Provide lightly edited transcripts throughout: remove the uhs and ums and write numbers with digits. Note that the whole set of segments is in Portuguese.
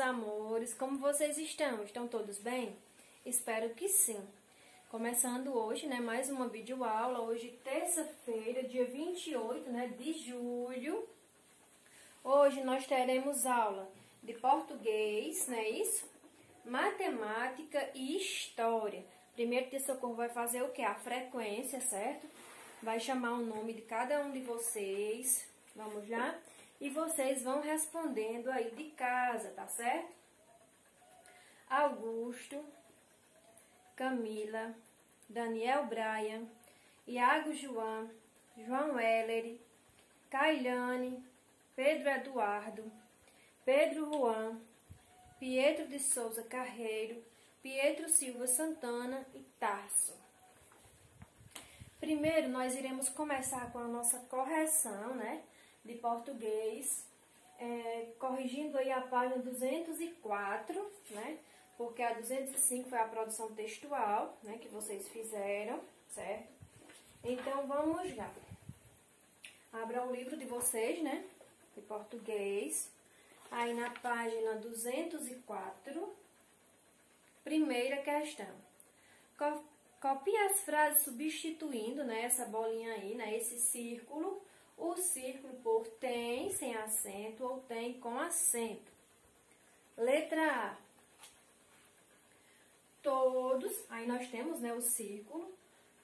amores, como vocês estão? Estão todos bem? Espero que sim. Começando hoje, né, mais uma videoaula, hoje terça-feira, dia 28, né, de julho. Hoje nós teremos aula de português, não é isso? Matemática e história. Primeiro de socorro vai fazer o quê? A frequência, certo? Vai chamar o nome de cada um de vocês. Vamos lá? E vocês vão respondendo aí de casa, tá certo? Augusto, Camila, Daniel Brian, Iago João, João Heller, Cailane, Pedro Eduardo, Pedro Juan, Pietro de Souza Carreiro, Pietro Silva Santana e Tarso. Primeiro, nós iremos começar com a nossa correção, né, de português, corrigindo aí a página 204, né, porque a 205 foi a produção textual, né, que vocês fizeram, certo? Então, vamos lá. Abra o livro de vocês, né, de português, aí na página 204, primeira questão. Copie as frases substituindo, né, essa bolinha aí, né, esse círculo, o círculo por tem sem acento ou tem com acento. Letra A. Todos, aí nós temos, né, o círculo,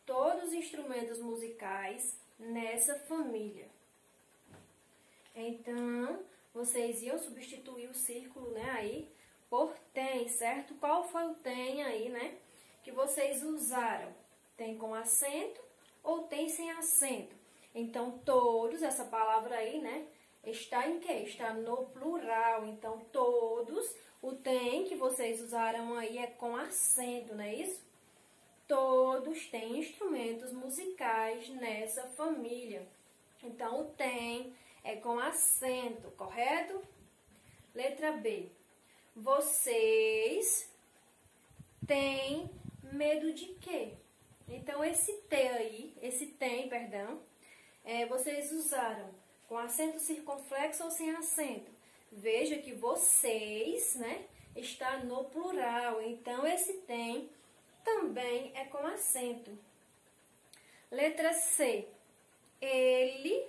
todos os instrumentos musicais nessa família. Então, vocês iam substituir o círculo, né, aí por tem, certo? Qual foi o tem aí, né, que vocês usaram? Tem com acento ou tem sem acento? Então, todos, essa palavra aí, né, está em quê? Está no plural. Então, todos, o tem que vocês usaram aí é com acento, não é isso? Todos têm instrumentos musicais nessa família. Então, o tem é com acento, correto? Letra B. Vocês têm medo de quê? Então, esse tem, vocês usaram com acento circunflexo ou sem acento? Veja que vocês, né, está no plural. Então, esse tem também é com acento. Letra C. Ele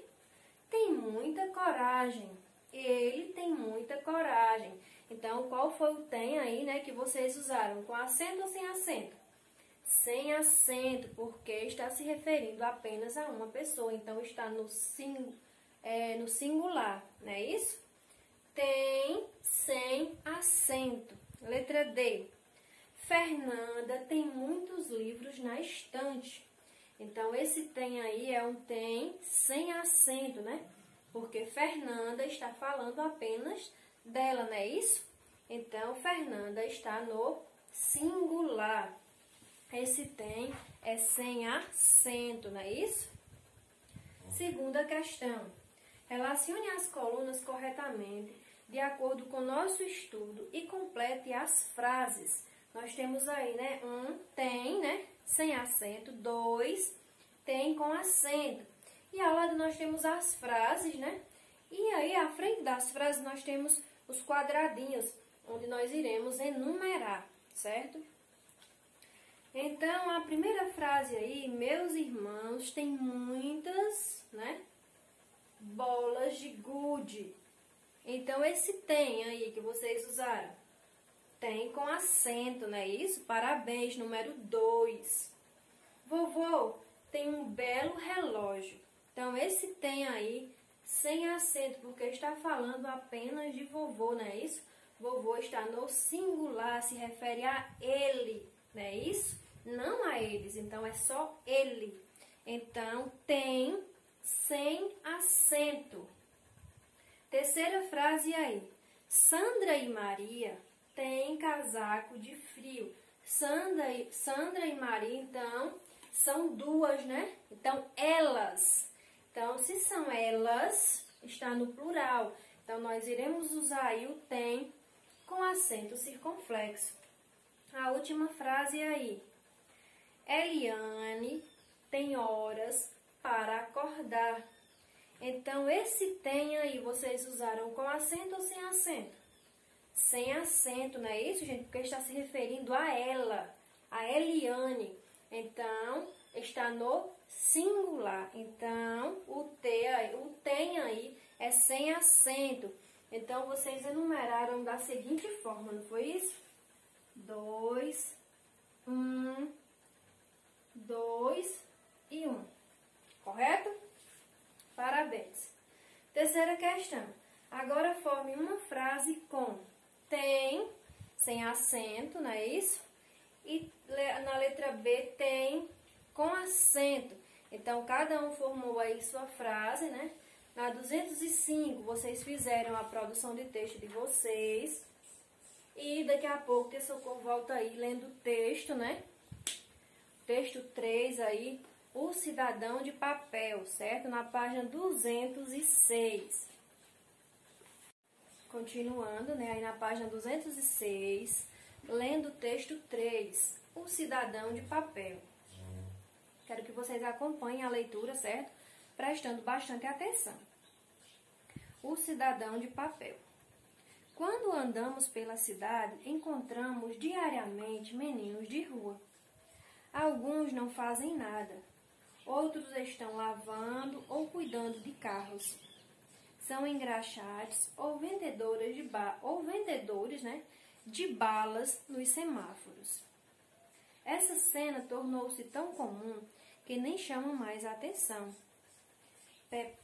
tem muita coragem. Ele tem muita coragem. Então, qual foi o tem aí, né, que vocês usaram? Com acento ou sem acento? Sem acento, porque está se referindo apenas a uma pessoa. Então, está no singular, não é isso? Tem sem acento. Letra D. Fernanda tem muitos livros na estante. Então, esse tem aí é um tem sem acento, né? Porque Fernanda está falando apenas dela, não é isso? Então, Fernanda está no singular. Esse tem é sem acento, não é isso? Segunda questão. Relacione as colunas corretamente, de acordo com o nosso estudo, e complete as frases. Nós temos aí, né, tem, né, sem acento, 2, tem com acento. E ao lado nós temos as frases, né? E aí, à frente das frases, nós temos os quadradinhos, onde nós iremos enumerar, certo? Então, a primeira frase aí, meus irmãos têm muitas, né, bolas de gude. Então, esse tem aí que vocês usaram, tem com acento, não é isso? Parabéns, número 2. Vovô tem um belo relógio. Então, esse tem aí sem acento, porque está falando apenas de vovô, não é isso? Vovô está no singular, se refere a ele, não é isso? Não a eles, então é só ele. Então, tem sem acento. Terceira frase aí. Sandra e Maria têm casaco de frio. Sandra e Maria, então, são duas, né? Então, elas. Então, se são elas, está no plural. Então, nós iremos usar aí o tem com acento circunflexo. A última frase aí. Eliane tem horas para acordar. Então, esse tem aí, vocês usaram com acento ou sem acento? sem acento, não é isso, gente? Porque está se referindo a ela, a Eliane. Então, está no singular. Então, o tem aí é sem acento. Então, vocês enumeraram da seguinte forma, não foi isso? 2, 1, 2 e 1. Correto? Parabéns. Terceira questão. Agora forme uma frase com tem, sem acento, não é isso? E na letra B tem com acento. Então, cada um formou aí sua frase, né? Na 205, vocês fizeram a produção de texto de vocês. E daqui a pouco, que Socorro volta aí lendo o texto, né? Texto 3 aí, o cidadão de papel, certo? Na página 206. Continuando, né? Aí na página 206, lendo o texto 3, o cidadão de papel. Quero que vocês acompanhem a leitura, certo? Prestando bastante atenção. O cidadão de papel. Quando andamos pela cidade, encontramos diariamente meninos de rua. Alguns não fazem nada. Outros estão lavando ou cuidando de carros. São engraxates ou vendedores de balas nos semáforos. Essa cena tornou-se tão comum que nem chama mais a atenção.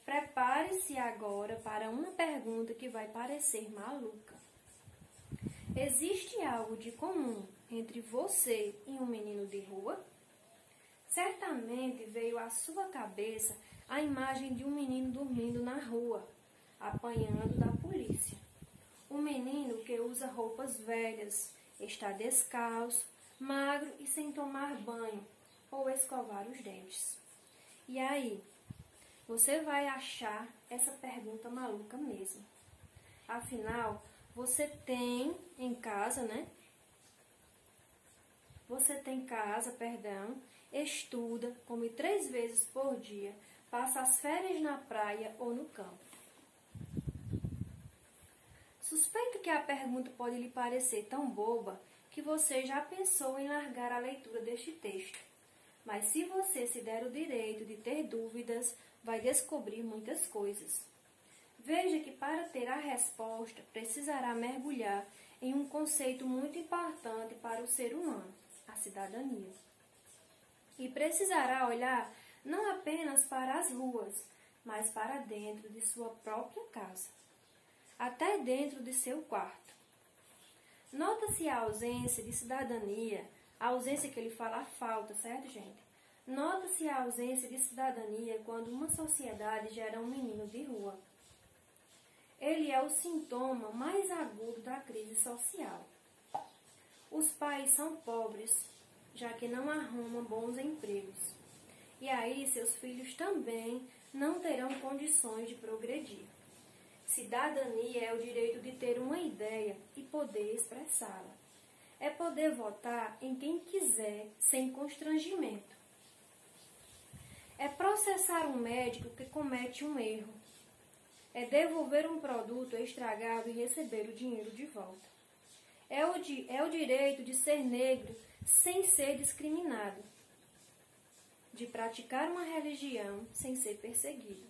Prepare-se agora para uma pergunta que vai parecer maluca. Existe algo de comum entre você e um menino de rua? Certamente veio à sua cabeça a imagem de um menino dormindo na rua, apanhando da polícia. Um menino que usa roupas velhas, está descalço, magro e sem tomar banho ou escovar os dentes. E aí, você vai achar essa pergunta maluca mesmo. Afinal, você tem em casa, né? Estuda, come 3 vezes por dia, passa as férias na praia ou no campo. Suspeito que a pergunta pode lhe parecer tão boba que você já pensou em largar a leitura deste texto. Mas se você se der o direito de ter dúvidas, vai descobrir muitas coisas. Veja que para ter a resposta, precisará mergulhar em um conceito muito importante para o ser humano, a cidadania. E precisará olhar não apenas para as ruas, mas para dentro de sua própria casa, até dentro de seu quarto. Nota-se a ausência de cidadania, a ausência que ele fala a falta, certo, gente? Nota-se a ausência de cidadania quando uma sociedade gera um menino de rua. Ele é o sintoma mais agudo da crise social. Os pais são pobres, já que não arrumam bons empregos. E aí seus filhos também não terão condições de progredir. Cidadania é o direito de ter uma ideia e poder expressá-la. É poder votar em quem quiser, sem constrangimento. É processar um médico que comete um erro. É devolver um produto estragado e receber o dinheiro de volta. É o direito de ser negro sem ser discriminado. De praticar uma religião sem ser perseguido.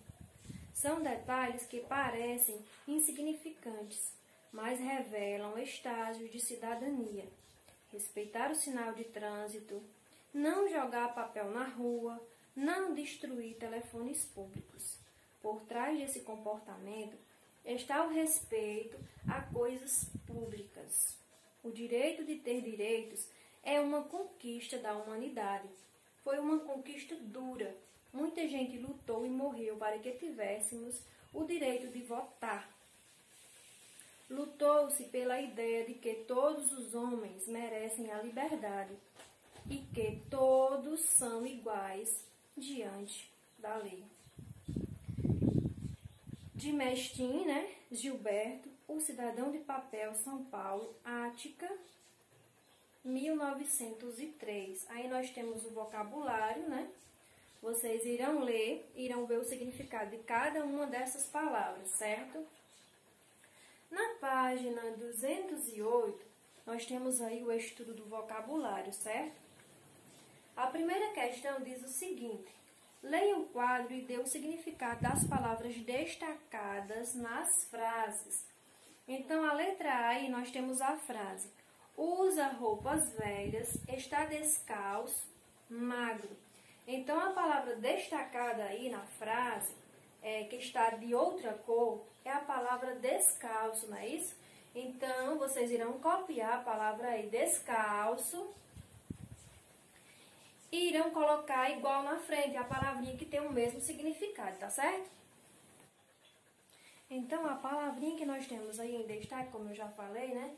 São detalhes que parecem insignificantes, mas revelam estágios de cidadania. Respeitar o sinal de trânsito, não jogar papel na rua, não destruir telefones públicos. Por trás desse comportamento está o respeito a coisas públicas. O direito de ter direitos é uma conquista da humanidade. Foi uma conquista dura. Muita gente lutou e morreu para que tivéssemos o direito de votar. Lutou-se pela ideia de que todos os homens merecem a liberdade e que todos são iguais diante da lei. De Mestim, né? Gilberto, O Cidadão de Papel, São Paulo, Ática, 1903. Aí nós temos o vocabulário, né? Vocês irão ler, irão ver o significado de cada uma dessas palavras, certo? Na página 208, nós temos aí o estudo do vocabulário, certo? A primeira questão diz o seguinte: leia o quadro e dê o significado das palavras destacadas nas frases. Então, a letra A, aí nós temos a frase: usa roupas velhas, está descalço, magro. Então, a palavra destacada aí na frase, que está de outra cor, é a palavra descalço, não é isso? Então, vocês irão copiar a palavra aí descalço e irão colocar igual na frente a palavrinha que tem o mesmo significado, tá certo? Então, a palavrinha que nós temos aí em destaque, como eu já falei, né?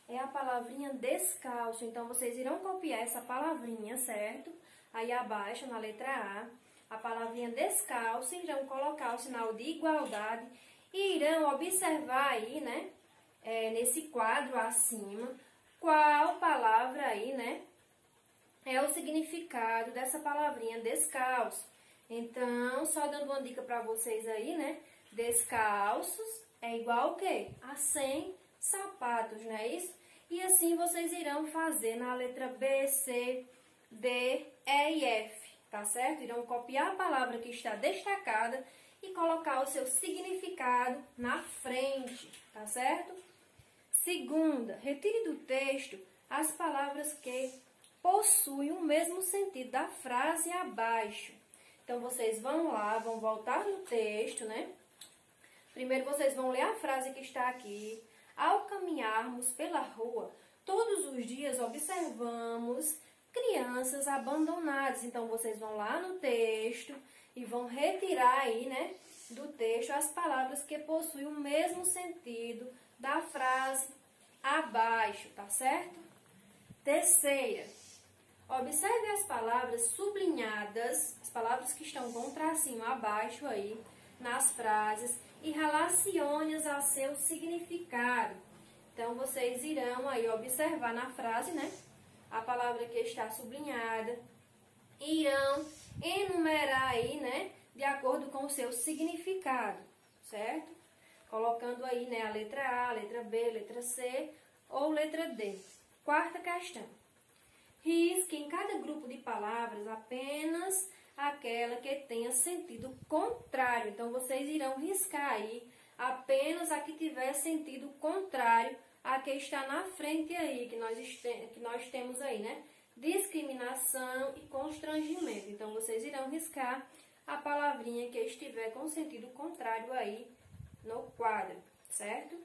É a palavrinha descalço. Então, vocês irão copiar essa palavrinha, certo? Aí abaixo, na letra a palavrinha descalço, irão colocar o sinal de igualdade e irão observar aí, né? Nesse quadro acima, qual palavra aí, né? É o significado dessa palavrinha descalço. Então, só dando uma dica para vocês aí, né? Descalços é igual o quê? A sem sapatos, não é isso? E assim vocês irão fazer na letra B, C, D, E e F, tá certo? Irão copiar a palavra que está destacada e colocar o seu significado na frente, tá certo? Segunda, retire do texto as palavras que possuem o mesmo sentido da frase abaixo. Então, vocês vão lá, vão voltar no texto, né? Primeiro, vocês vão ler a frase que está aqui. Ao caminharmos pela rua, todos os dias observamos crianças abandonadas. Então, vocês vão lá no texto e vão retirar aí, né, do texto as palavras que possuem o mesmo sentido da frase abaixo, tá certo? Terceira, observe as palavras sublinhadas, as palavras que estão com tracinho abaixo aí, nas frases, e relacione-as ao seu significado. Então, vocês irão aí observar na frase, né, a palavra que está sublinhada, e irão enumerar aí, né, de acordo com o seu significado, certo? Colocando aí, né, a letra A, a letra B, a letra C ou letra D. Quarta questão. Risque em cada grupo de palavras apenas aquela que tenha sentido contrário. Então, vocês irão riscar aí apenas a que tiver sentido contrário a que está na frente aí, que nós temos aí, né? Discriminação e constrangimento. Então, vocês irão riscar a palavrinha que estiver com sentido contrário aí no quadro, certo?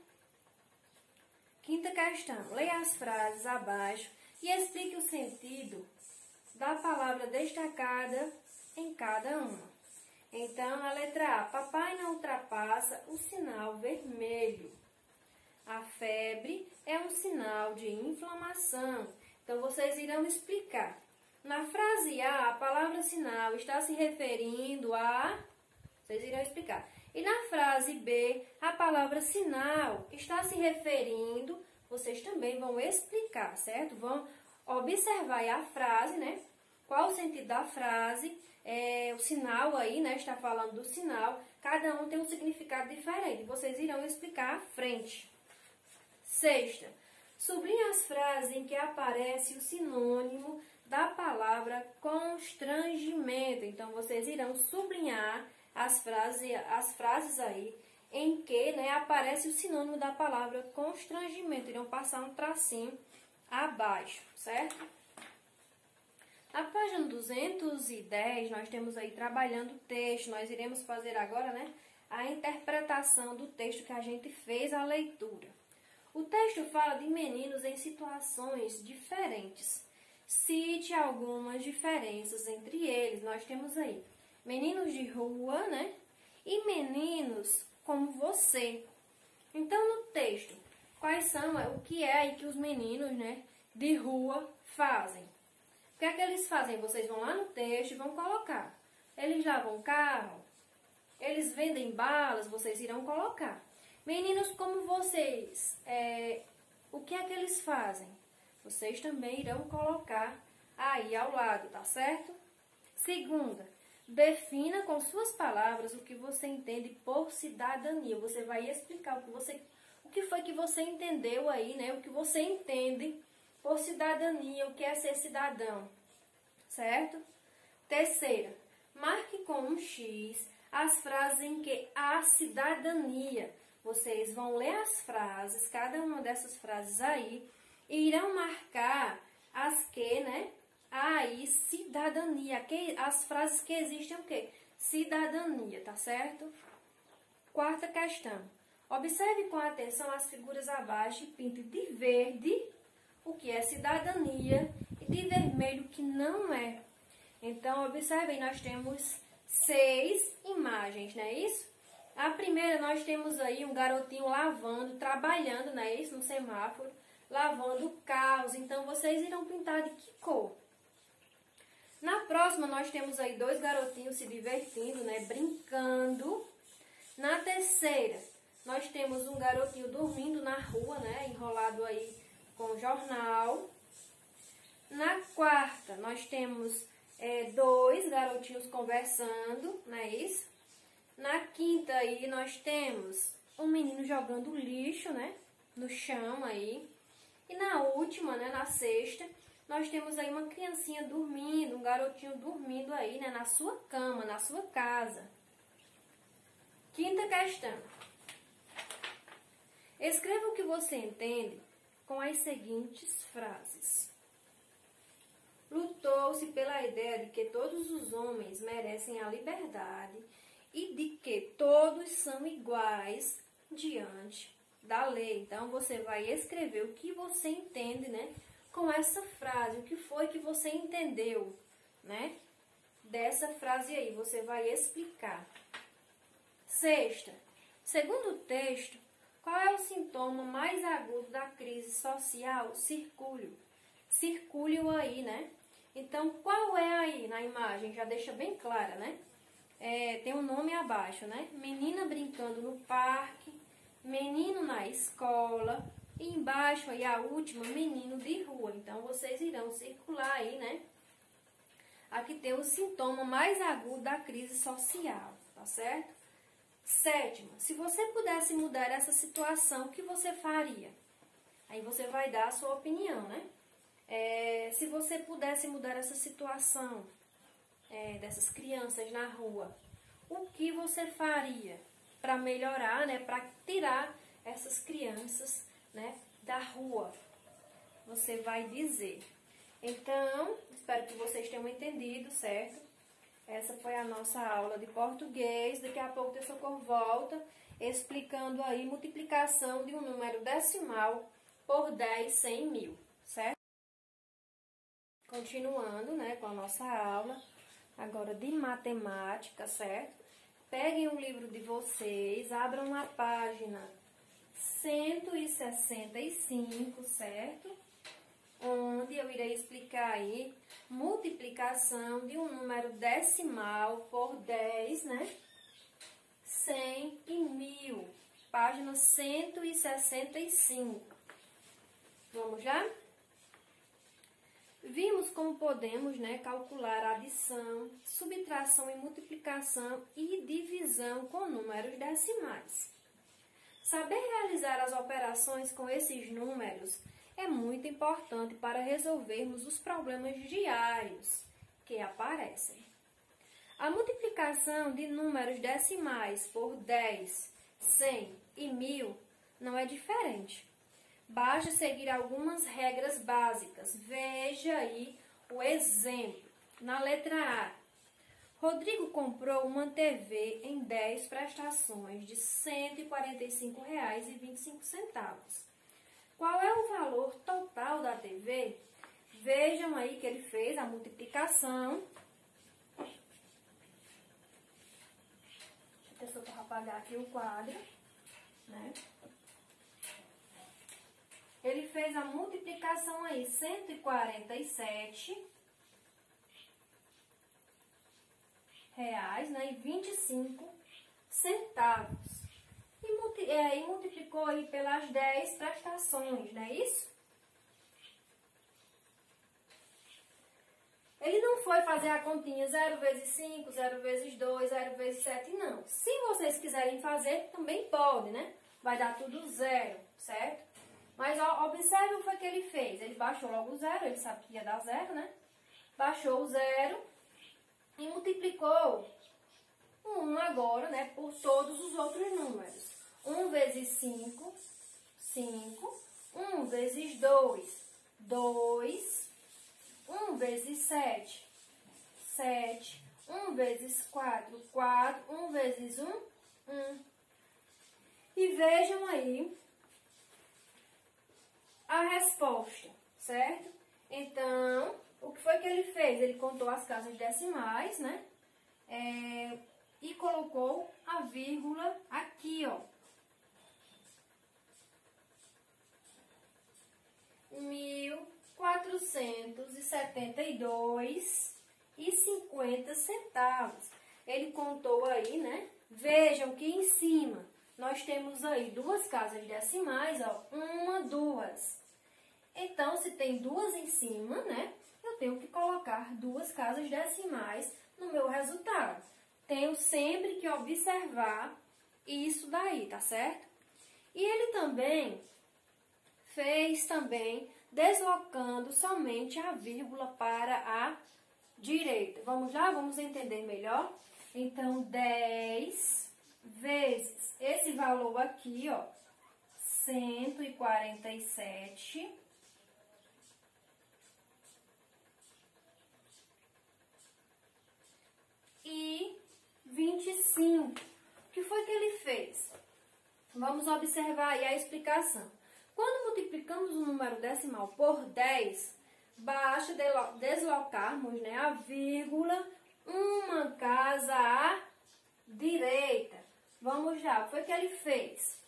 Quinta questão. Leia as frases abaixo e explique o sentido da palavra destacada em cada uma. Então, na letra A, papai não ultrapassa o sinal vermelho. A febre é um sinal de inflamação. Então, vocês irão explicar. Na frase A, a palavra sinal está se referindo a... Vocês irão explicar. E na frase B, a palavra sinal está se referindo... Vocês também vão explicar, certo? Vão observar aí a frase, né? Qual o sentido da frase, o sinal aí, né? Está falando do sinal. Cada um tem um significado diferente. Vocês irão explicar à frente. Sexta, sublinhe as frases em que aparece o sinônimo da palavra constrangimento. Então, vocês irão sublinhar as frases aí em que, né, aparece o sinônimo da palavra constrangimento. Irão passar um tracinho abaixo, certo? Na página 210, nós temos aí trabalhando o texto. Nós iremos fazer agora, né, a interpretação do texto que a gente fez a leitura. O texto fala de meninos em situações diferentes. Cite algumas diferenças entre eles. Nós temos aí meninos de rua, né, e meninos como você. Então, no texto, quais são, o que é aí que os meninos, né, de rua fazem? O que é que eles fazem? Vocês vão lá no texto e vão colocar. Eles lavam carro, eles vendem balas, vocês irão colocar. Meninos como vocês, o que é que eles fazem? Vocês também irão colocar aí ao lado, tá certo? Segunda, defina com suas palavras o que você entende por cidadania. Você vai explicar o que foi que você entendeu aí, né? O que você entende por cidadania, o que é ser cidadão, certo? Terceira, marque com um X as frases em que há cidadania. Vocês vão ler as frases, cada uma dessas frases aí, e irão marcar as que, né? Aí, cidadania. As frases que existem o quê? Cidadania, tá certo? Quarta questão. Observe com atenção as figuras abaixo e pinte de verde o que é cidadania e de vermelho o que não é. Então, observem, nós temos 6 imagens, não é isso? A primeira, nós temos aí um garotinho lavando, trabalhando, não é isso? No semáforo, lavando carros. Então, vocês irão pintar de que cor? Na próxima, nós temos aí 2 garotinhos se divertindo, né? Brincando. Na terceira, nós temos um garotinho dormindo na rua, né? Enrolado aí com jornal. Na quarta, nós temos 2 garotinhos conversando, não é isso? Na quinta aí, nós temos um menino jogando lixo, né? No chão aí. E na última, né? Na sexta, nós temos aí uma criancinha dormindo, um garotinho dormindo aí, né? Na sua cama, na sua casa. Quinta questão. Escreva o que você entende com as seguintes frases. Lutou-se pela ideia de que todos os homens merecem a liberdade e de que todos são iguais diante da lei. Então, você vai escrever o que você entende, né, com essa frase. O que foi que você entendeu, né, dessa frase aí. Você vai explicar. Sexta. Segundo o texto, qual é o sintoma mais agudo da crise social? Circúlio. Circúlio aí, né? Então, qual é aí na imagem? Já deixa bem clara, né? Tem um nome abaixo, né? Menina brincando no parque, menino na escola, e embaixo aí a última, menino de rua. Então, vocês irão circular aí, né? Aqui tem o sintoma mais agudo da crise social, tá certo? Sétima, se você pudesse mudar essa situação, o que você faria? Aí você vai dar a sua opinião, né? Se você pudesse mudar essa situação dessas crianças na rua, o que você faria para melhorar, né? Para tirar essas crianças, né, da rua? Você vai dizer. Então, espero que vocês tenham entendido, certo? Essa foi a nossa aula de português. Daqui a pouco o Teu Socorro volta explicando aí multiplicação de um número decimal por 10, 100 mil, certo? Continuando, né, com a nossa aula agora de matemática, certo? Peguem um livro de vocês, abram na página 165, certo? Onde eu irei explicar aí multiplicação de um número decimal por 10, né? 100 e 1000. Página 165. Vamos lá? Vimos como podemos, né, calcular adição, subtração e multiplicação e divisão com números decimais. Saber realizar as operações com esses números é muito importante para resolvermos os problemas diários que aparecem. A multiplicação de números decimais por 10, 100 e 1000 não é diferente. Basta seguir algumas regras básicas. Veja aí o exemplo. Na letra A, Rodrigo comprou uma TV em 10 prestações de R$ 145,25. Qual é o valor total da TV? Vejam aí que ele fez a multiplicação. Deixa eu apagar aqui o quadro, né? Ele fez a multiplicação aí, 147 reais, né, e 25 centavos. E multiplicou aí pelas 10 prestações, não é isso? Ele não foi fazer a continha 0 vezes 5, 0 vezes 2, 0 vezes 7, não. Se vocês quiserem fazer, também pode, né? vai dar tudo zero, certo? Mas ó, observe o que foi que ele fez. Ele baixou logo o zero, ele sabe que ia dar zero, né? Baixou o zero e multiplicou 1 agora, né, por todos os outros números. 1 vezes 5, 5. 1 vezes 2, 2. 1 vezes 7, 7. 1 vezes 4, 4. 1 vezes 1, 1. E vejam aí a resposta, certo? Então, o que foi que ele fez? Ele contou as casas decimais, né? E colocou a vírgula aqui, ó. 1.472,50. Ele contou aí, né? Vejam que em cima nós temos aí duas casas decimais, ó. 1, 2. Então, se tem duas em cima, né? Eu tenho que colocar duas casas decimais no meu resultado. Tenho sempre que observar isso daí, tá certo? E ele também fez deslocando somente a vírgula para a direita. Vamos lá? Vamos entender melhor? Então, 10 vezes esse valor aqui, ó, 147. E 25. O que foi que ele fez? Vamos observar aí a explicação. Quando multiplicamos o número decimal por 10, basta deslocarmos, né, a vírgula uma casa à direita. Vamos lá, o que foi que ele fez?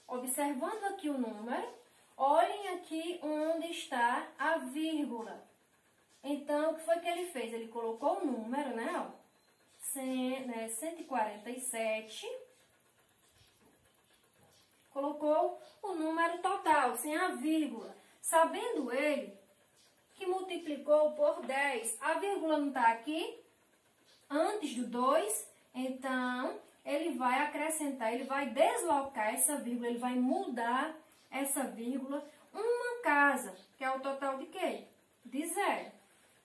Observando aqui o número, olhem aqui onde está a vírgula. Então, o que foi que ele fez? Ele colocou o número, né, ó, 147, colocou o número total, sem a vírgula. Sabendo ele que multiplicou por 10, a vírgula não está aqui, antes do 2, então ele vai acrescentar, ele vai deslocar essa vírgula, ele vai mudar essa vírgula uma casa, que é o total de quê? De 0,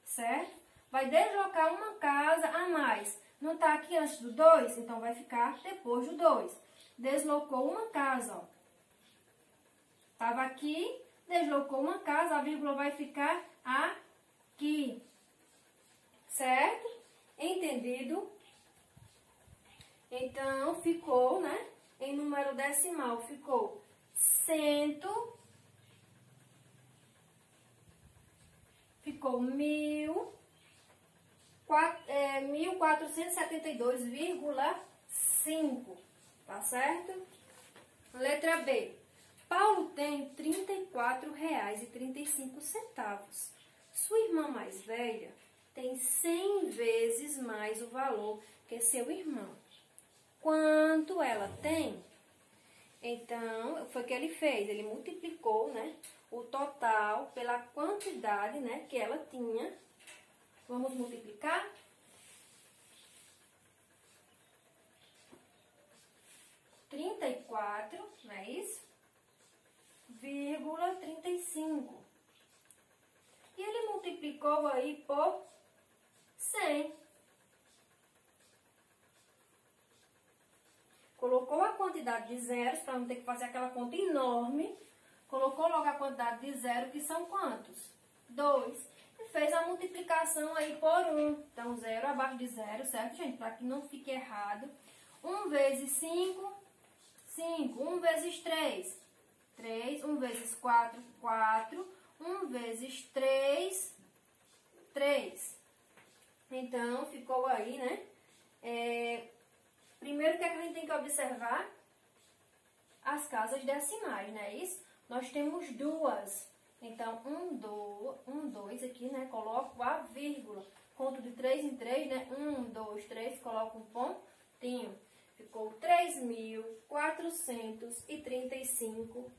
certo? Vai deslocar uma casa a mais. Não está aqui antes do 2, então vai ficar depois do 2. Deslocou uma casa, ó. Estava aqui, deslocou uma casa, a vírgula vai ficar aqui. Certo? Entendido? Então, ficou, né? Em número decimal, ficou 1.472,5, tá certo? Letra B. Paulo tem R$ 34,35. Sua irmã mais velha tem 100 vezes mais o valor que seu irmão. Quanto ela tem? Então, foi o que ele fez. Ele multiplicou, né, o total pela quantidade, né, que ela tinha. Vamos multiplicar? (34), não é isso? (35). E ele multiplicou aí por 100. Colocou a quantidade de zeros, para não ter que fazer aquela conta enorme. Colocou logo a quantidade de zero, que são quantos? 2. E fez a multiplicação aí por 1. Então, 0 abaixo de 0, certo, gente? Para que não fique errado. 1 vezes 5, 5. 1 vezes 3, 3. 1 vezes 4, 4. 1 vezes 3, 3. Então, ficou aí, né? Primeiro, o que a gente tem que observar? As casas decimais, né? Isso? Nós temos duas. Então, 1, 2 aqui, né? Coloco a vírgula. Conto de 3 em 3, né? 1, 2, 3, coloco um pontinho. Ficou R$ 3.435.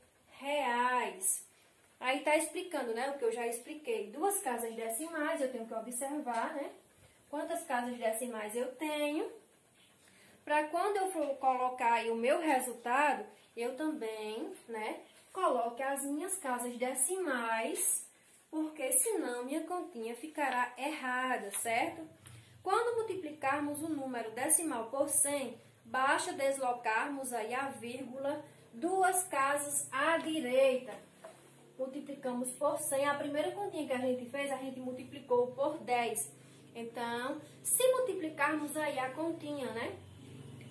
Aí tá explicando, né? O que eu já expliquei. Duas casas decimais, eu tenho que observar, né? Quantas casas decimais eu tenho, para quando eu for colocar aí o meu resultado, eu também, né, coloque as minhas casas decimais, porque senão minha continha ficará errada, certo? Quando multiplicarmos o número decimal por 100, basta deslocarmos aí a vírgula 2 casas à direita. Multiplicamos por 100, a primeira continha que a gente fez, a gente multiplicou por 10. Então, se multiplicarmos aí a continha, né,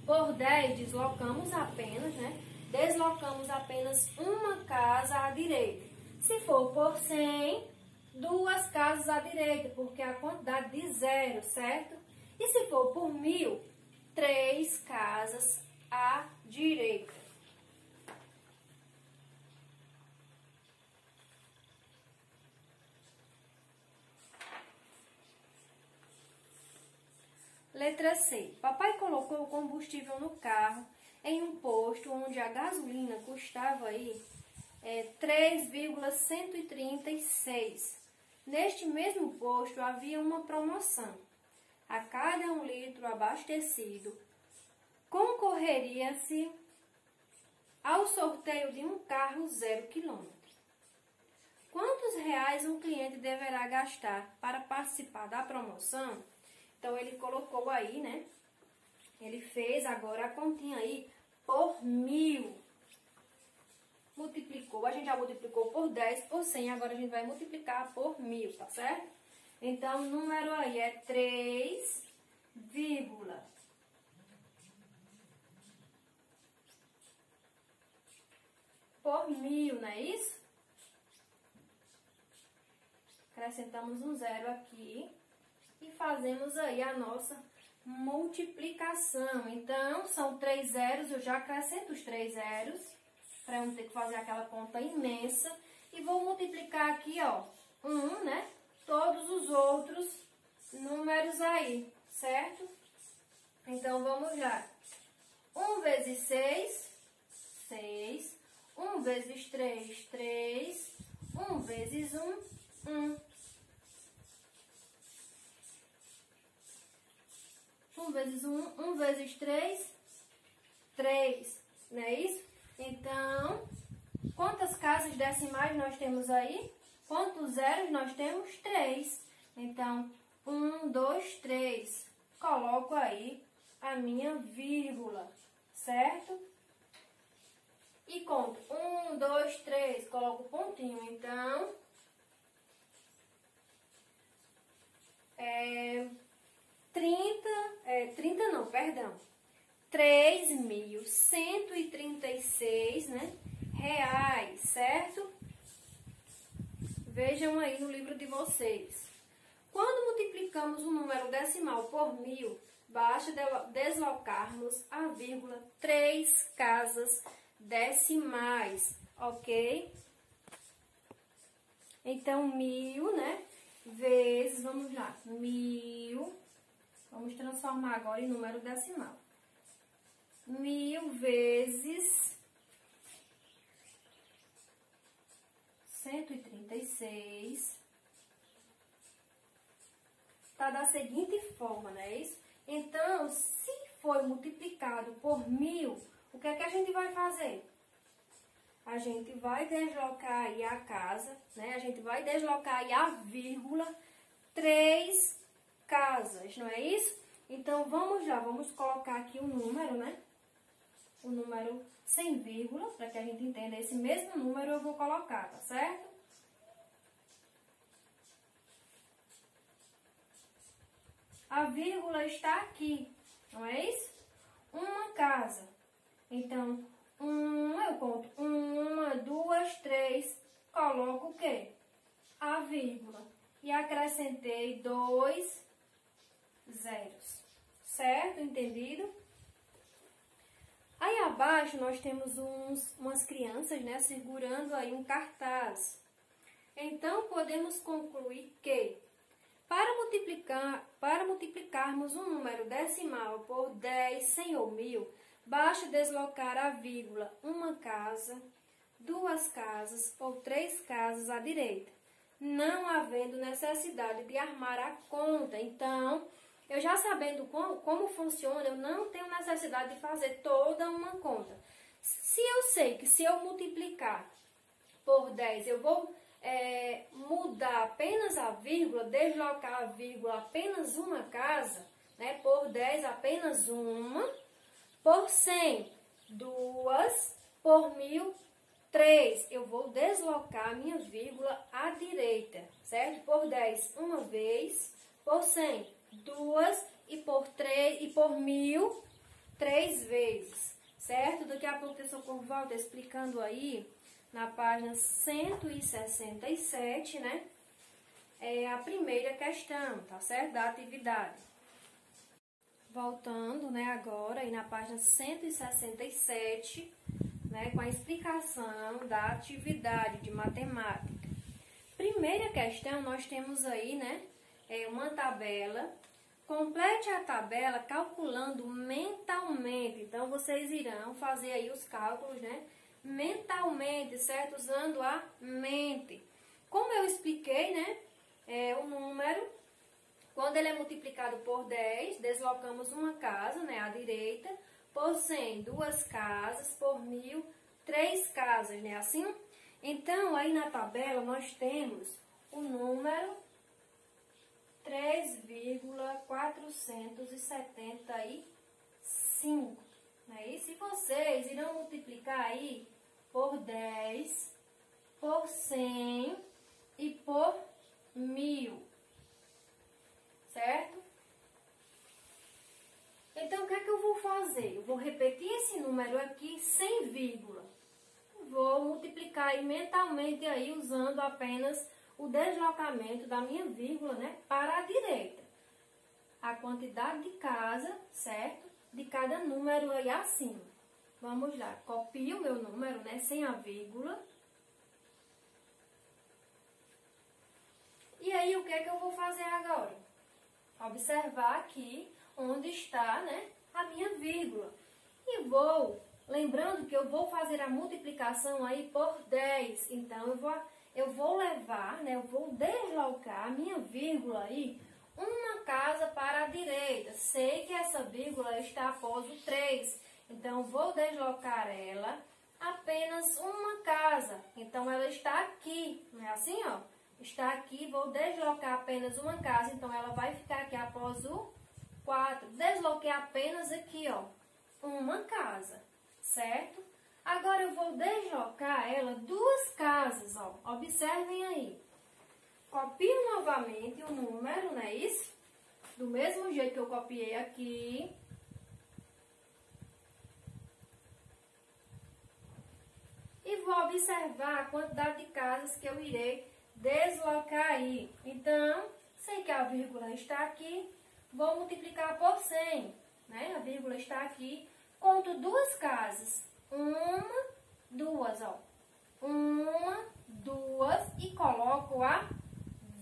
por 10, deslocamos apenas, né, deslocamos apenas uma casa à direita. Se for por 100, 2 casas à direita, porque é a quantidade de zero, certo? E se for por 1000, 3 casas à direita. Letra C. Papai colocou o combustível no carro em um posto onde a gasolina custava aí 3,136. Neste mesmo posto havia uma promoção. A cada 1 litro abastecido, concorreria-se ao sorteio de um carro 0 km. Quantos reais um cliente deverá gastar para participar da promoção? Então, ele colocou aí, né? Ele fez agora a continha aí por 1000. Multiplicou, a gente já multiplicou por 10, por 100, agora a gente vai multiplicar por 1000, tá certo? Então, o número aí é 3, por 1000, não é isso? Acrescentamos um zero aqui e fazemos aí a nossa multiplicação. Então, são 3 zeros, eu já acrescento os 3 zeros, para eu não ter que fazer aquela conta imensa. E vou multiplicar aqui, ó, 1, né? Todos os outros números aí, certo? Então, vamos lá. 1 vezes 6, 6. 1 vezes 3, 3. 1 vezes 1, 1. 1 vezes 1, 1 vezes 3, 3. Não é isso? Então, quantas casas decimais nós temos aí? Quantos zeros nós temos? 3. Então, 1, 2, 3. Coloco aí a minha vírgula, certo? E conto 1, 2, 3. Coloco o pontinho. Então, 3.136, né, reais, certo? Vejam aí no livro de vocês. Quando multiplicamos o número decimal por 1000, basta deslocarmos a vírgula 3 casas decimais, ok? Então, 1000, né, vezes, vamos lá, 1000, vamos transformar agora em número decimal. 1000 vezes 136 está da seguinte forma, não é isso? Então, se for multiplicado por 1000, o que é que a gente vai fazer? A gente vai deslocar aí a casa, né? A gente vai deslocar aí a vírgula 3 casas, não é isso? Então, vamos lá, vamos colocar aqui o número, né? O número sem vírgula, para que a gente entenda esse mesmo número eu vou colocar, tá certo? A vírgula está aqui, não é isso? Uma casa. Então, eu conto 1, 2, 3, coloco o quê? A vírgula. E acrescentei 2 zeros. Certo? Entendido? Aí abaixo nós temos umas crianças, né, segurando aí um cartaz. Então, podemos concluir que para multiplicarmos um número decimal por 10, 100 ou 1000, basta deslocar a vírgula uma casa, 2 casas ou 3 casas à direita, não havendo necessidade de armar a conta. Então, Eu já sabendo como funciona, eu não tenho necessidade de fazer toda uma conta. Se eu sei que se eu multiplicar por 10, eu vou mudar apenas a vírgula, deslocar a vírgula apenas uma casa, né? Por 10, apenas uma, por 100, 2, por 1000, 3. Eu vou deslocar a minha vírgula à direita, certo? Por 10, uma vez, por 100, 2 e por 3 e por 1000, 3 vezes, certo? Daqui a pouco o professor Corvaldo explicando aí na página 167, né? É a primeira questão, tá certo? Da atividade. Voltando, né, agora aí na página 167, né, com a explicação da atividade de matemática. Primeira questão, nós temos aí, né, uma tabela. Complete a tabela calculando mentalmente. Então, vocês irão fazer aí os cálculos, né, mentalmente, certo? Usando a mente. Como eu expliquei, né, o número, quando ele é multiplicado por 10, deslocamos uma casa, né, à direita, por 100, 2 casas, por 1000, 3 casas, né, assim? Então, aí na tabela, nós temos o número 3,475, né? E se vocês irão multiplicar aí por 10, por 100 e por 1000, certo? Então, o que é que eu vou fazer? Eu vou repetir esse número aqui sem vírgula. Vou multiplicar aí mentalmente aí usando apenas o deslocamento da minha vírgula, né, para a direita. A quantidade de casa, certo? De cada número aí acima. Vamos lá, copio o meu número, né, sem a vírgula. E aí, o que é que eu vou fazer agora? Observar aqui onde está, né, a minha vírgula. E vou, lembrando que eu vou fazer a multiplicação aí por 10. Então, eu vou levar, né, eu vou deslocar a minha vírgula aí uma casa para a direita. Sei que essa vírgula está após o 3. Então, vou deslocar ela apenas uma casa. Então, ela está aqui, não é assim, ó? Está aqui, vou deslocar apenas uma casa. Então, ela vai ficar aqui após o 4. Desloquei apenas aqui, ó, uma casa, certo? Agora, eu vou deslocar ela 2 casas, ó. Observem aí. Copio novamente o número, não é isso? Do mesmo jeito que eu copiei aqui. E vou observar a quantidade de casas que eu irei deslocar aí. Então, sei que a vírgula está aqui, vou multiplicar por 100, né? A vírgula está aqui, conto 2 casas. 1, 2, ó. 1, 2 e coloco a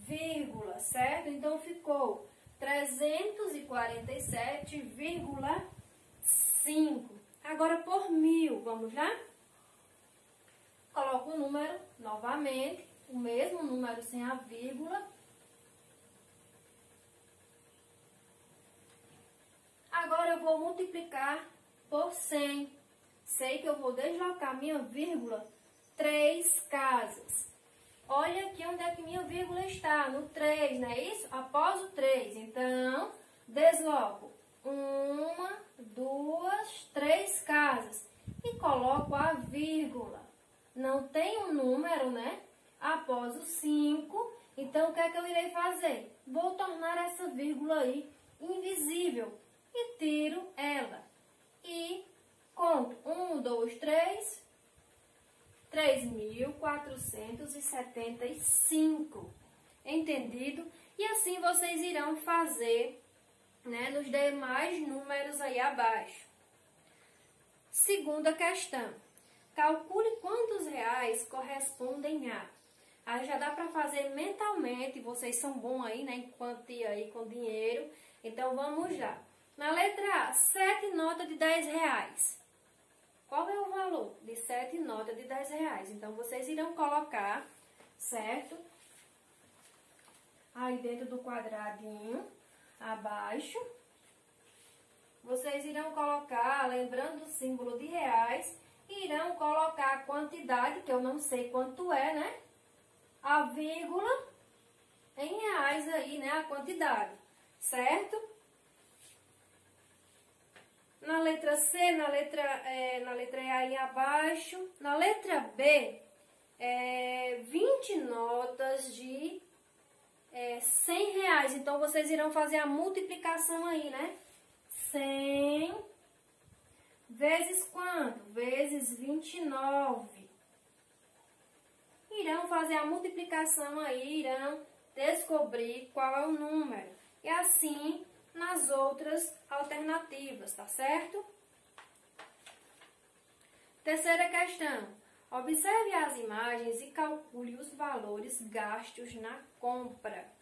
vírgula, certo? Então, ficou 347,5. Agora, por 1000, vamos lá? Coloco o número novamente, o mesmo número sem a vírgula. Agora, eu vou multiplicar por 100. Sei que eu vou deslocar minha vírgula 3 casas. Olha aqui onde é que minha vírgula está, no 3, não é isso? Após o 3. Então, desloco 1, 2, 3 casas e coloco a vírgula. Não tem um número, né? Após o 5. Então, o que é que eu irei fazer? Vou tornar essa vírgula aí invisível e tiro ela. E conto 1, 2, 3, 3.475. Entendido? E assim vocês irão fazer, né, nos demais números aí abaixo. Segunda questão. Calcule quantos reais correspondem a. Aí já dá para fazer mentalmente, vocês são bons aí, né, em quantia aí com dinheiro. Então, vamos lá. Na letra A, 7 notas de 10 reais. Qual é o valor de 7 notas de 10 reais? Então, vocês irão colocar, certo? Aí dentro do quadradinho. abaixo, vocês irão colocar, lembrando do símbolo de reais, irão colocar a quantidade, que eu não sei quanto é, né? A vírgula em reais aí, né? A quantidade, certo? Na letra C, na letra E aí abaixo. Na letra B, 20 notas de 100 reais. Então, vocês irão fazer a multiplicação aí, né? 100 vezes quanto? Vezes 29. Irão fazer a multiplicação aí, irão descobrir qual é o número. E assim, nas outras alternativas, tá certo? Terceira questão. Observe as imagens e calcule os valores gastos na compra.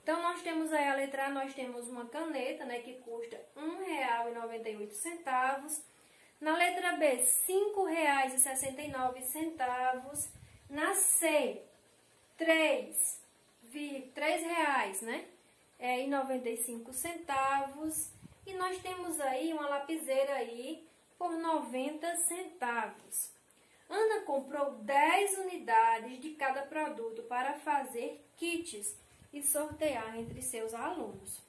Então, nós temos aí a letra A, nós temos uma caneta, né, que custa R$ 1,98. Na letra B, R$ 5,69. Na C, R$ 3,00, né, e 95 centavos. E nós temos aí uma lapiseira aí por 90 centavos. Ana comprou 10 unidades de cada produto para fazer kits e sortear entre seus alunos.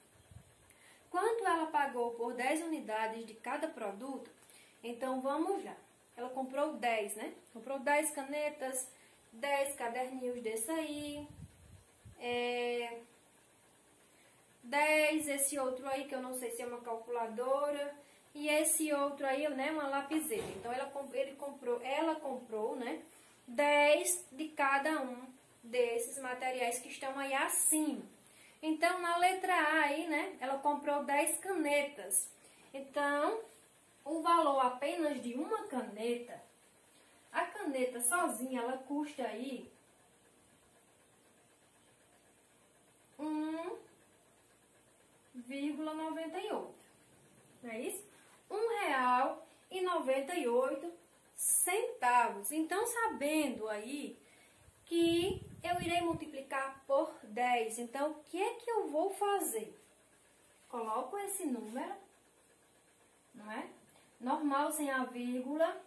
Quanto ela pagou por 10 unidades de cada produto? Então, vamos lá. Ela comprou 10, né? Comprou 10 canetas, 10 caderninhos desse aí, 10, esse outro aí, que eu não sei se é uma calculadora, e esse outro aí, né, uma lapiseira. Então, ela comprou, né, 10 de cada um desses materiais que estão aí acima. Então, na letra A aí, né, ela comprou 10 canetas. Então, o valor apenas de uma caneta, a caneta sozinha, ela custa aí R$1,98. Não é isso? R$1,98. Então, sabendo aí que eu irei multiplicar por 10. Então, o que é que eu vou fazer? Coloco esse número, não é? Normal, sem a vírgula.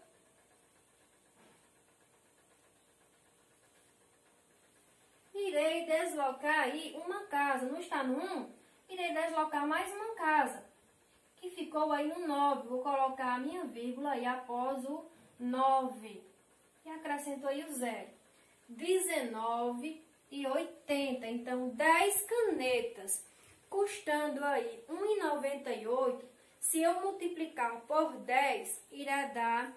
Irei deslocar aí uma casa. Não está no 1? Irei deslocar mais uma casa, que ficou aí no 9. Vou colocar a minha vírgula aí após o 9. E acrescento aí o 0. 19,80. Então, 10 canetas, custando aí R$1,98. Se eu multiplicar por 10, irá dar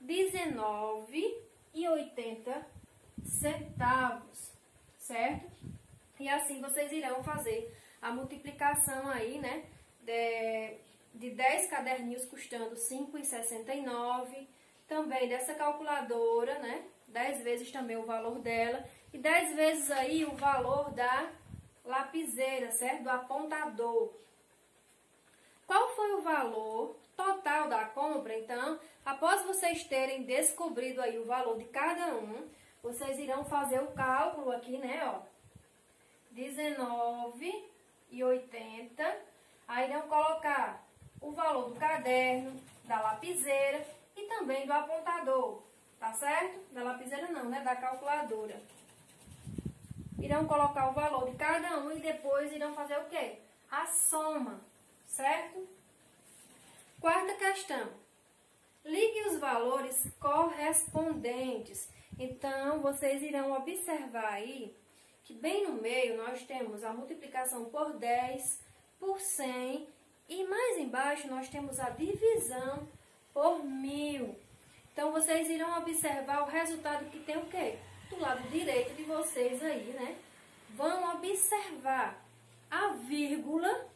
R$19,80, certo? E assim vocês irão fazer a multiplicação aí, né, de 10 caderninhos custando R$5,69. Também dessa calculadora, né, 10 vezes também o valor dela. E 10 vezes aí o valor da lapiseira, certo? Do apontador. Qual foi o valor total da compra? Então, após vocês terem descobrido aí o valor de cada um, vocês irão fazer o cálculo aqui, né, ó. R$19,80. Aí irão colocar o valor do caderno, da lapiseira e também do apontador, tá certo? Da lapiseira não, né? Da calculadora. Irão colocar o valor de cada um e depois irão fazer o quê? A soma, certo? Quarta questão. Ligue os valores correspondentes. Então, vocês irão observar aí que bem no meio nós temos a multiplicação por 10, por 100 e mais embaixo nós temos a divisão por 1000. Então, vocês irão observar o resultado que tem o quê? Do lado direito de vocês aí, né? Vão observar a vírgula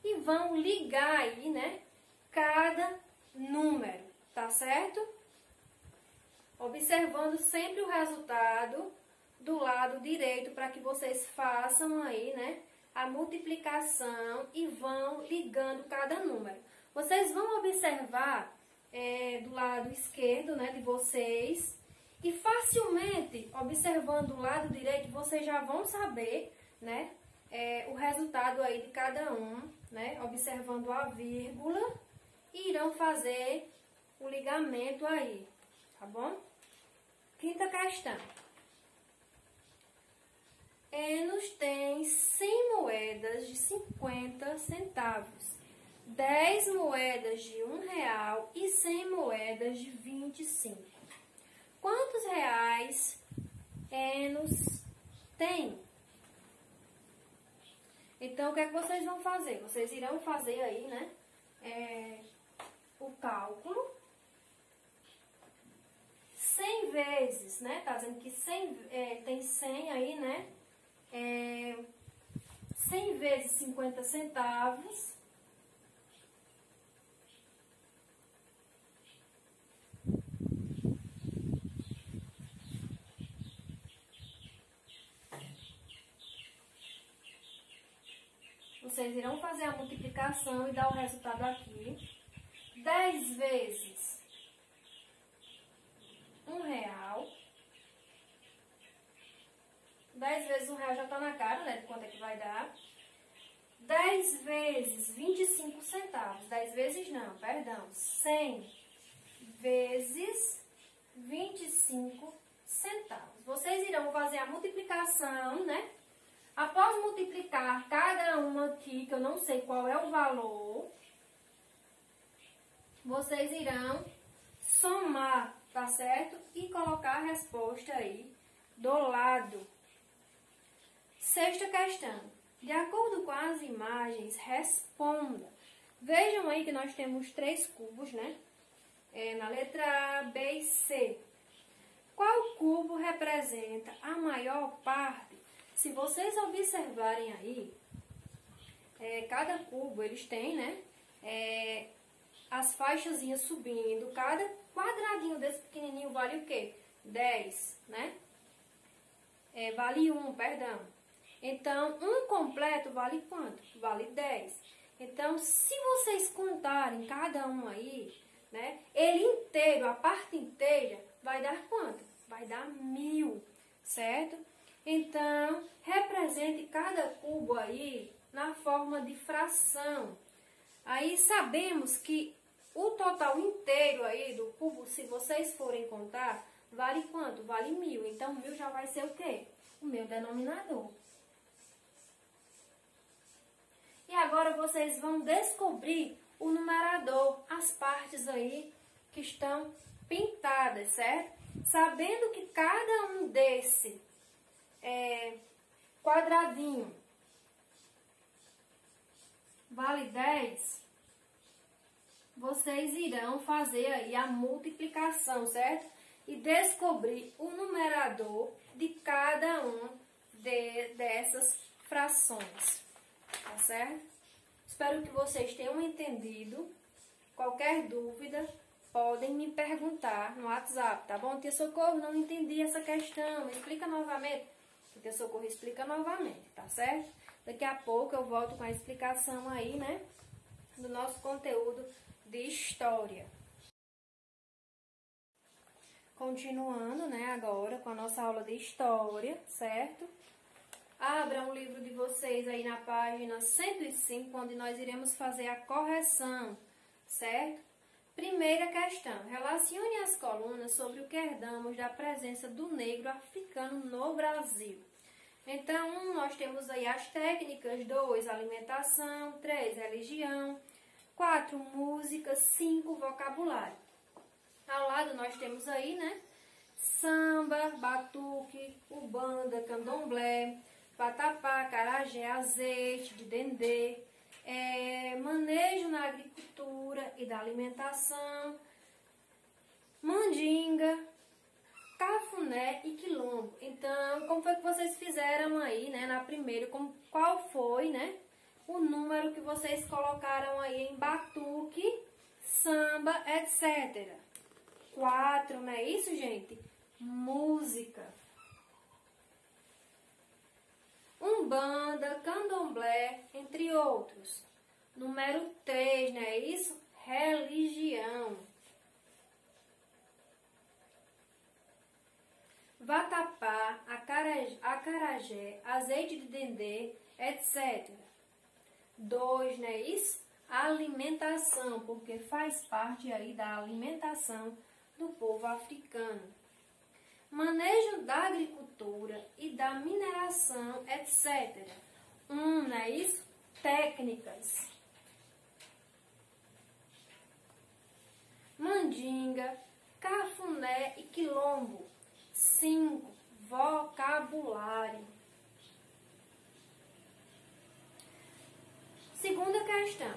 e vão ligar aí, né? Cada número, tá certo? Observando sempre o resultado do lado direito para que vocês façam aí, né? A multiplicação e vão ligando cada número. Vocês vão observar do lado esquerdo, né, de vocês. E facilmente, observando o lado direito, vocês já vão saber, né, o resultado aí de cada um, né? Observando a vírgula e irão fazer o ligamento aí, tá bom? Quinta questão. Enos tem 100 moedas de 50 centavos, 10 moedas de R$1 e 100 moedas de 25. Quantos reais Enos tem? Então, o que é que vocês vão fazer? Vocês irão fazer aí, né, o cálculo. 100 vezes, né? Tá dizendo que 100, tem 100 aí, né? 100 vezes 50 centavos. Vocês irão fazer a multiplicação e dar o resultado aqui. 10 vezes R$1. 10 vezes R$1 já está na cara, né? De quanto é que vai dar. 10 vezes 25 centavos. 10 vezes não, perdão. 100 vezes 25 centavos. Vocês irão fazer a multiplicação, né? Após multiplicar cada uma aqui, que eu não sei qual é o valor, vocês irão somar, tá certo? E colocar a resposta aí do lado. Sexta questão. De acordo com as imagens, responda. Vejam aí que nós temos 3 cubos, né? Na letra A, B e C. Qual cubo representa a maior parte? Se vocês observarem aí, cada cubo eles têm, né? As faixazinhas subindo. Cada quadradinho desse pequenininho vale o quê? 10, né? Vale 1, perdão. Então, um completo vale quanto? Vale 10. Então, se vocês contarem cada um aí, né? Ele inteiro, a parte inteira, vai dar quanto? Vai dar 1000, certo? Então, represente cada cubo aí na forma de fração. Aí, sabemos que o total inteiro aí do cubo, se vocês forem contar, vale quanto? Vale 1000. Então, 1000 já vai ser o quê? O meu denominador. E agora vocês vão descobrir o numerador, as partes aí que estão pintadas, certo? Sabendo que cada um desse quadradinho vale 10, vocês irão fazer aí a multiplicação, certo? E descobrir o numerador de cada um dessas frações, tá certo? Espero que vocês tenham entendido. Qualquer dúvida, podem me perguntar no WhatsApp, tá bom? Tia Socorro, não entendi essa questão, me explica novamente. Tia Socorro explica novamente, tá certo? Daqui a pouco eu volto com a explicação aí, né, do nosso conteúdo de história. Continuando, né, agora com a nossa aula de história, certo? Abram o livro de vocês aí na página 105, onde nós iremos fazer a correção, certo? Primeira questão. Relacione as colunas sobre o que herdamos da presença do negro africano no Brasil. Então, nós temos aí as técnicas. 2, alimentação. 3, religião. 4, música. 5, vocabulário. Ao lado nós temos aí, né, samba, batuque, ubanda, candomblé, vatapá, acarajé, azeite de dendê, manejo na agricultura e da alimentação, mandinga, cafuné e quilombo. Então, como foi que vocês fizeram aí, né, na primeira? Qual foi, né, o número que vocês colocaram aí em batuque, samba, etc. 4, não é isso, gente? Música. Umbanda, candomblé, entre outros. Número 3, não é isso? Religião. vatapá, acarajé, azeite de dendê, etc. 2, não é isso? Alimentação, porque faz parte aí da alimentação do povo africano. Manejo da agricultura e da mineração, etc. Não é isso? Técnicas. Mandinga, cafuné e quilombo. 5. Vocabulário. Segunda questão.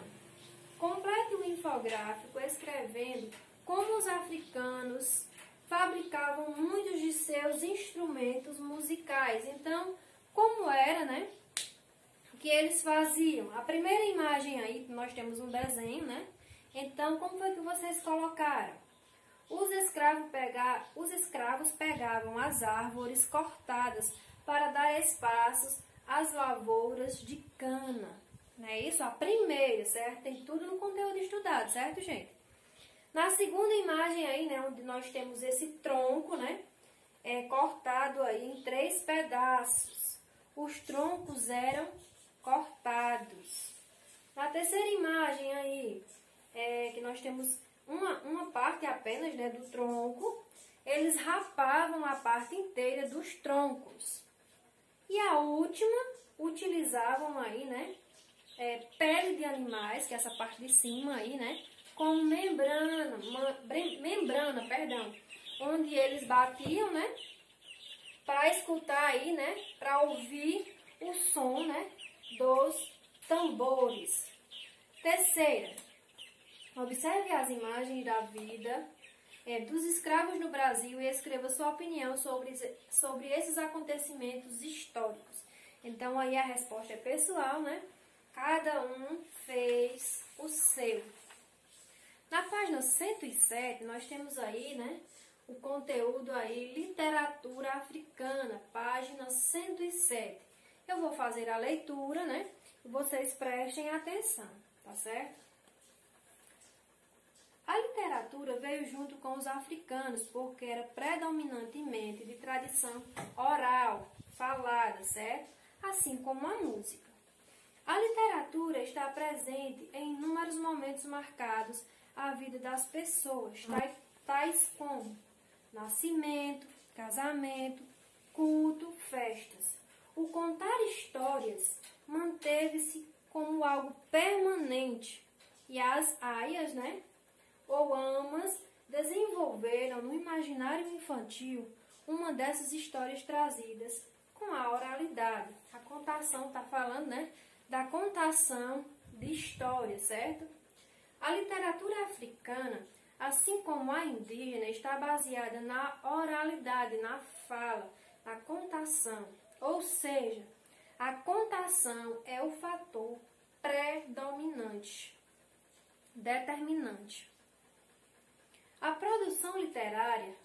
Complete o infográfico escrevendo como os africanos fabricavam muitos de seus instrumentos musicais. Então, como era, né? O que eles faziam? A primeira imagem aí, nós temos um desenho, né? Então, como foi que vocês colocaram? Os escravos pegavam as árvores cortadas para dar espaços às lavouras de cana. Não é isso? A primeira, certo? Tem tudo no conteúdo estudado, certo, gente? Na segunda imagem aí, né, onde nós temos esse tronco, né, cortado aí em 3 pedaços. Os troncos eram cortados. Na terceira imagem aí, que nós temos uma parte apenas, né, do tronco, eles rapavam a parte inteira dos troncos. E a última, utilizavam aí, né, pele de animais, que é essa parte de cima aí, né, com membrana, onde eles batiam, né, para escutar aí, né, para ouvir o som, né, dos tambores. Terceira, observe as imagens da vida dos escravos no Brasil e escreva sua opinião sobre esses acontecimentos históricos. Então, aí a resposta é pessoal, né? Cada um fez o seu. Na página 107, nós temos aí, né, o conteúdo aí, literatura africana, página 107. Eu vou fazer a leitura, né, e vocês prestem atenção, tá certo? A literatura veio junto com os africanos, porque era predominantemente de tradição oral, falada, certo? Assim como a música. A literatura está presente em inúmeros momentos marcados a vida das pessoas, tais como nascimento, casamento, culto, festas. O contar histórias manteve-se como algo permanente e as aias, né, ou amas, desenvolveram no imaginário infantil uma dessas histórias trazidas com a oralidade. A contação está falando, né, da contação de histórias, certo? A literatura africana, assim como a indígena, está baseada na oralidade, na fala, na contação. Ou seja, a contação é o fator predominante, determinante. A produção literária,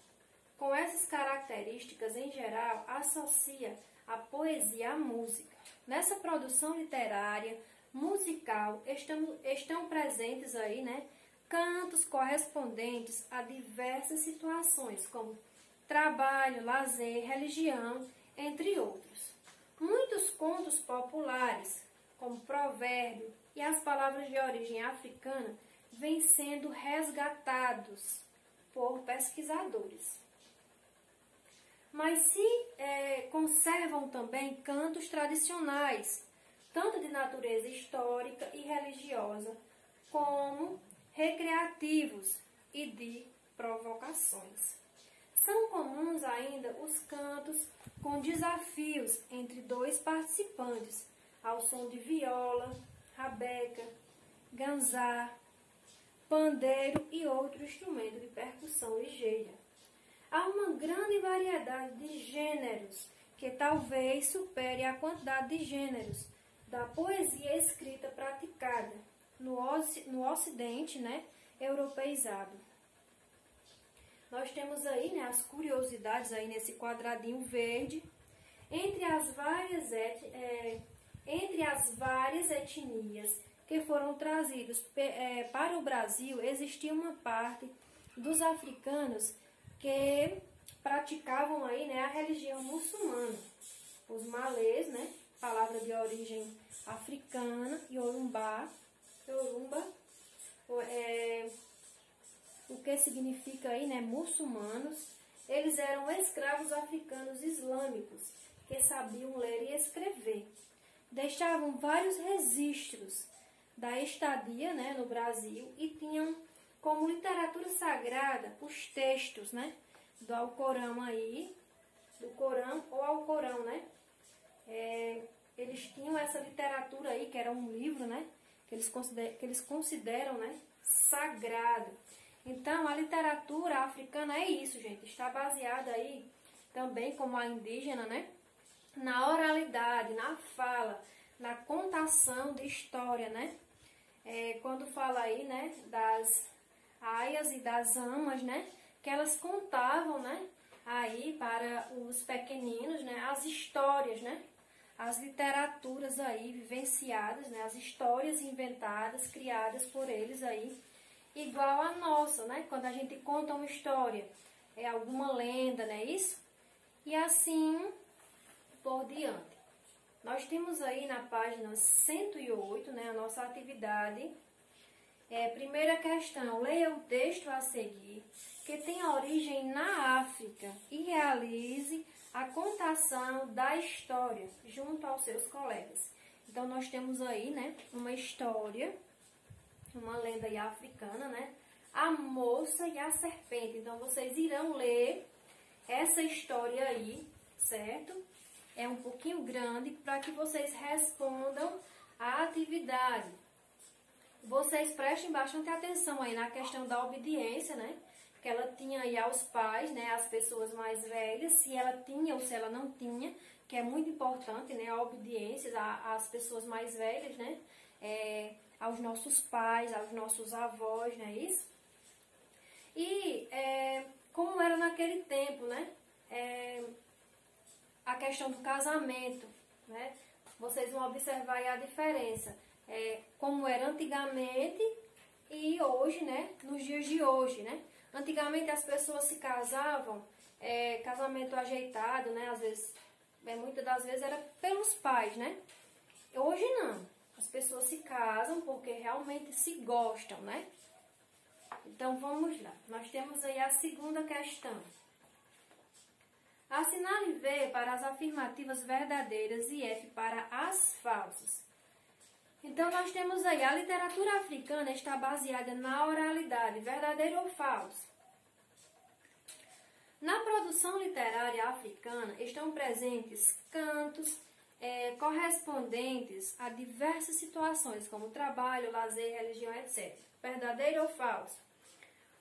com essas características em geral, associa a poesia à música. Nessa produção literária, musical, estão presentes aí, né, cantos correspondentes a diversas situações, como trabalho, lazer, religião, entre outros. Muitos contos populares, como provérbio e as palavras de origem africana, vêm sendo resgatados por pesquisadores. Mas se conservam também cantos tradicionais, tanto de natureza histórica e religiosa, como recreativos e de provocações. São comuns ainda os cantos com desafios entre 2 participantes, ao som de viola, rabeca, ganzá, pandeiro e outro instrumento de percussão ligeira. Há uma grande variedade de gêneros, que talvez supere a quantidade de gêneros da poesia escrita praticada no Ocidente, né, europeizado. Nós temos aí, né, as curiosidades aí nesse quadradinho verde. Entre as várias etnias que foram trazidos para o Brasil, existia uma parte dos africanos que praticavam aí, né, a religião muçulmana. Os malês, né, palavra de origem africana, Yorumba, o que significa aí, né, muçulmanos. Eles eram escravos africanos islâmicos que sabiam ler e escrever. Deixavam vários registros da estadia, né, no Brasil e tinham como literatura sagrada os textos, né, do Alcorão aí, do Corão ou Alcorão, né? Eles tinham essa literatura aí, que era um livro, né, que eles consideram, né, sagrado. Então, a literatura africana é isso, gente. Está baseada aí, também como a indígena, né? Na oralidade, na fala, na contação de história, né? Quando fala aí, né, das aias e das amas, né? Que elas contavam, né? Aí para os pequeninos, né? As histórias, né? As literaturas aí vivenciadas, né? As histórias inventadas, criadas por eles aí. Igual a nossa, né? Quando a gente conta uma história, é alguma lenda, não é isso? E assim por diante. Nós temos aí na página 108, né, a nossa atividade. Primeira questão, leia o texto a seguir, que tem origem na África, e realize a contação da história junto aos seus colegas. Então, nós temos aí, né, uma história, uma lenda aí africana, né? A moça e a serpente. Então, vocês irão ler essa história aí, certo? É um pouquinho grande para que vocês respondam a atividade. Vocês prestem bastante atenção aí na questão da obediência, né? Que ela tinha aí aos pais, né? As pessoas mais velhas, se ela tinha ou se ela não tinha, que é muito importante, né? A obediência às pessoas mais velhas, né? Aos nossos pais, aos nossos avós, não é isso? E como era naquele tempo, né? A questão do casamento, né? Vocês vão observar aí a diferença. Como era antigamente e hoje, né? Nos dias de hoje, né? Antigamente as pessoas se casavam, casamento ajeitado, né? Às vezes, muitas das vezes era pelos pais, né? Hoje não. As pessoas se casam porque realmente se gostam, né? Então, vamos lá. Nós temos aí a segunda questão. Assinale V para as afirmativas verdadeiras e F para as falsas. Então, nós temos aí, a literatura africana está baseada na oralidade, verdadeiro ou falso? Na produção literária africana estão presentes cantos, correspondentes a diversas situações, como trabalho, lazer, religião, etc. Verdadeiro ou falso?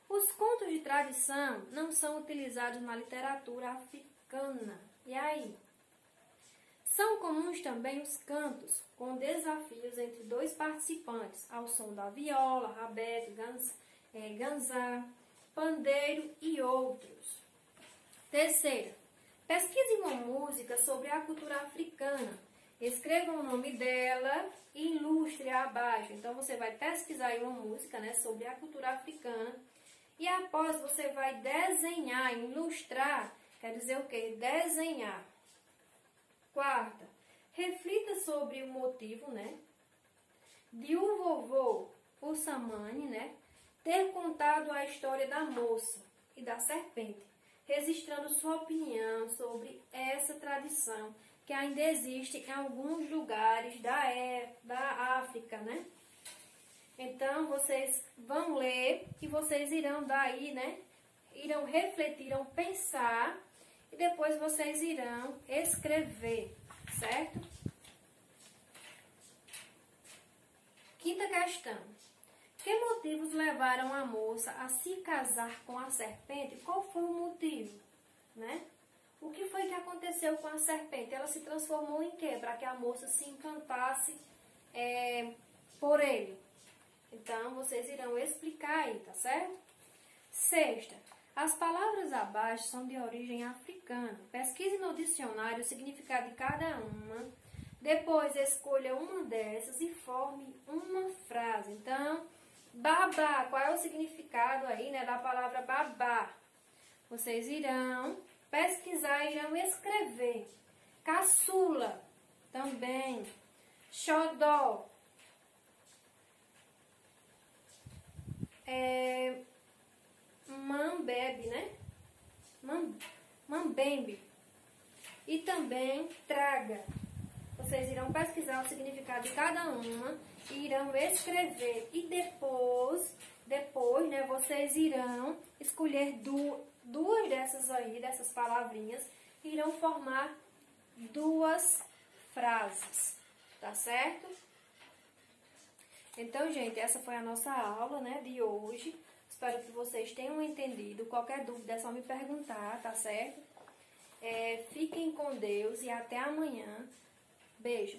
Os contos de tradição não são utilizados na literatura africana. E aí? São comuns também os cantos, com desafios entre dois participantes, ao som da viola, rabeto, ganzá, pandeiro e outros. Terceira, pesquise uma música sobre a cultura africana. Escreva o nome dela e ilustre abaixo. Então, você vai pesquisar aí uma música, né, sobre a cultura africana. E após, você vai desenhar, ilustrar, quer dizer o quê? Desenhar. Quarta, reflita sobre o motivo, né, de o vovô, o Samani, né, ter contado a história da moça e da serpente, registrando sua opinião sobre essa tradição que ainda existe em alguns lugares da África, né? Então, vocês vão ler e vocês irão daí, né? Irão refletir, irão pensar e depois vocês irão escrever, certo? Quinta questão. Que motivos levaram a moça a se casar com a serpente? Qual foi o motivo, né? O que foi que aconteceu com a serpente? Ela se transformou em quê? Para que a moça se encantasse por ele. Então, vocês irão explicar aí, tá certo? Sexta, as palavras abaixo são de origem africana. Pesquise no dicionário o significado de cada uma. Depois, escolha uma dessas e forme uma frase. Então, babá, qual é o significado aí, né, da palavra babá? vocês irão pesquisar, irão escrever. Caçula, também. Xodó. Mambebe, né? Mambembe. E também traga. Vocês irão pesquisar o significado de cada uma e irão escrever. E depois, né, vocês irão escolher duas dessas aí, dessas palavrinhas, e irão formar duas frases, tá certo? Então, gente, essa foi a nossa aula, né, de hoje. Espero que vocês tenham entendido. Qualquer dúvida é só me perguntar, tá certo? Fiquem com Deus e até amanhã. Beijo.